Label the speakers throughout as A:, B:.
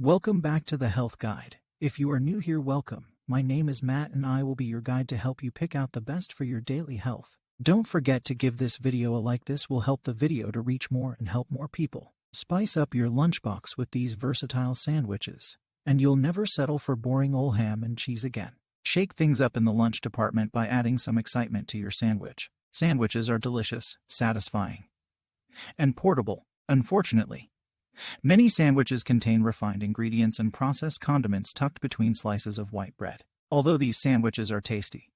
A: Welcome back to the Health Guide. If you are new here, welcome. My name is Matt and I will be your guide to help you pick out the best for your daily health. Don't forget to give this video a like. This will help the video to reach more and help more people. Spice up your lunchbox with these versatile sandwiches, and you'll never settle for boring old ham and cheese again. Shake things up in the lunch department by adding some excitement to your sandwich. Sandwiches are delicious, satisfying, and portable. Unfortunately, many sandwiches contain refined ingredients and processed condiments tucked between slices of white bread. Although these sandwiches are tasty,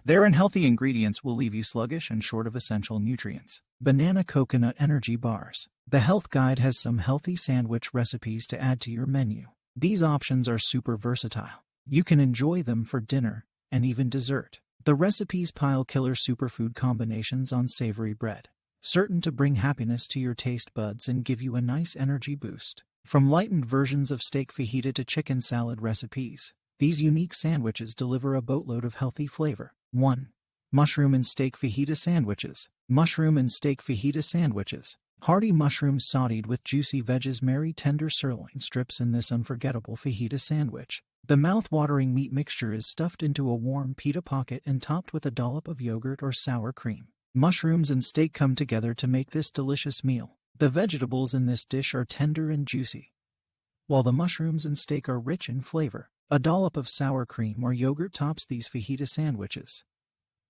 A: their unhealthy ingredients will leave you sluggish and short of essential nutrients. Banana coconut energy bars. The Health Guide has some healthy sandwich recipes to add to your menu. These options are super versatile. You can enjoy them for dinner and even dessert. The recipes pile killer superfood combinations on savory bread, certain to bring happiness to your taste buds and give you a nice energy boost. From lightened versions of steak fajita to chicken salad recipes, these unique sandwiches deliver a boatload of healthy flavor. 1. Mushroom and steak fajita sandwiches. Mushroom and steak fajita sandwiches. Hearty mushrooms sautéed with juicy veggies marry tender sirloin strips in this unforgettable fajita sandwich. The mouth-watering meat mixture is stuffed into a warm pita pocket and topped with a dollop of yogurt or sour cream. Mushrooms and steak come together to make this delicious meal. The vegetables in this dish are tender and juicy, while the mushrooms and steak are rich in flavor. A dollop of sour cream or yogurt tops these fajita sandwiches,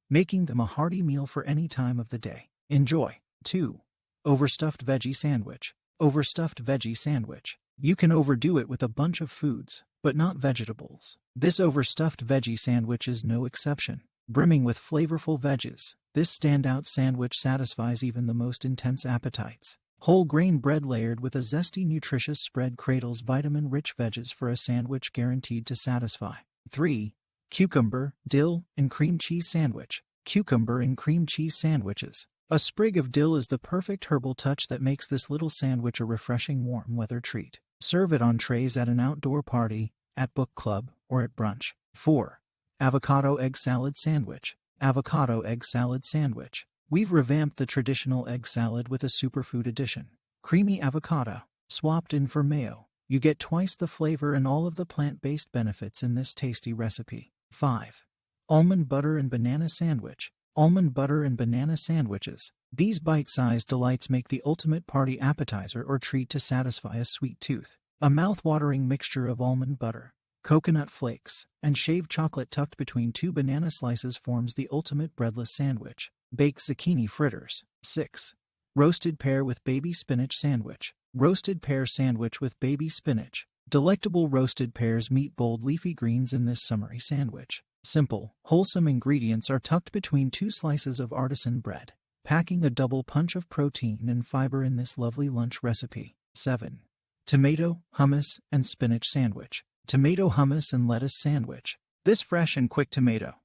A: making them a hearty meal for any time of the day. Enjoy. 2. Overstuffed veggie sandwich. Overstuffed veggie sandwich. You can overdo it with a bunch of foods, but not vegetables. This overstuffed veggie sandwich is no exception. Brimming with flavorful veggies, this standout sandwich satisfies even the most intense appetites. Whole grain bread layered with a zesty, nutritious spread cradles vitamin-rich veggies for a sandwich guaranteed to satisfy. 3. Cucumber, dill, and cream cheese sandwich. Cucumber and cream cheese sandwiches. A sprig of dill is the perfect herbal touch that makes this little sandwich a refreshing warm weather treat. Serve it on trays at an outdoor party, at book club, or at brunch. 4. Avocado egg salad sandwich. Avocado egg salad sandwich. We've revamped the traditional egg salad with a superfood edition. Creamy avocado, swapped in for mayo. You get twice the flavor and all of the plant-based benefits in this tasty recipe. 5. Almond butter and banana sandwich. Almond butter and banana sandwiches. These bite-sized delights make the ultimate party appetizer or treat to satisfy a sweet tooth. A mouth-watering mixture of almond butter, coconut flakes, and shaved chocolate tucked between 2 banana slices forms the ultimate breadless sandwich. Baked zucchini fritters. 6. Roasted pear with baby spinach sandwich. Roasted pear sandwich with baby spinach. Delectable roasted pears meet bold leafy greens in this summery sandwich. Simple, wholesome ingredients are tucked between 2 slices of artisan bread, packing a double punch of protein and fiber in this lovely lunch recipe. 7. Tomato, hummus, and spinach sandwich. Tomato hummus and lettuce sandwich. This fresh and quick tomato,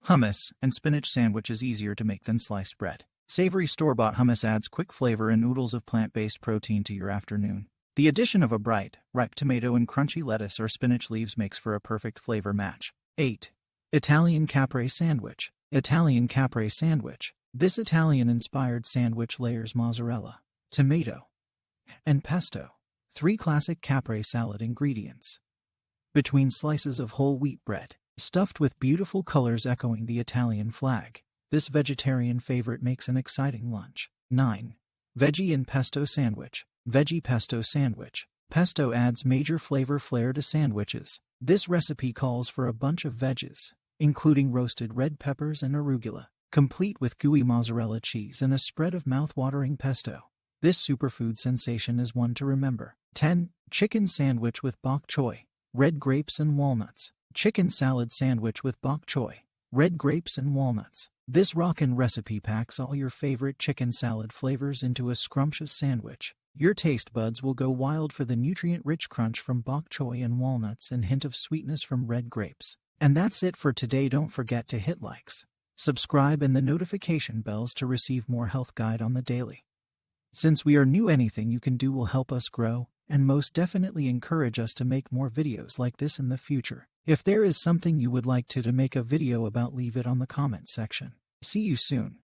A: hummus, and spinach sandwich is easier to make than sliced bread. Savory store-bought hummus adds quick flavor and oodles of plant-based protein to your afternoon. The addition of a bright, ripe tomato and crunchy lettuce or spinach leaves makes for a perfect flavor match. 8. Italian capre sandwich. Italian capre sandwich. This Italian-inspired sandwich layers mozzarella, tomato, and pesto, 3 classic capre salad ingredients, between slices of whole wheat bread, stuffed with beautiful colors echoing the Italian flag. This vegetarian favorite makes an exciting lunch. 9. Veggie and pesto sandwich. Veggie pesto sandwich. Pesto adds major flavor flair to sandwiches. This recipe calls for a bunch of veggies, including roasted red peppers and arugula, complete with gooey mozzarella cheese and a spread of mouth-watering pesto. This superfood sensation is one to remember. 10. Chicken sandwich with bok choy, red grapes and walnuts. Chicken salad sandwich with bok choy, red grapes and walnuts. This rockin' recipe packs all your favorite chicken salad flavors into a scrumptious sandwich. Your taste buds will go wild for the nutrient-rich crunch from bok choy and walnuts and hint of sweetness from red grapes. And that's it for today. Don't forget to hit likes, subscribe, and the notification bells to receive more health guide on the daily. Since we are new, anything you can do will help us grow and most definitely encourage us to make more videos like this in the future. If there is something you would like to make a video about, leave it on the comment section. See you soon.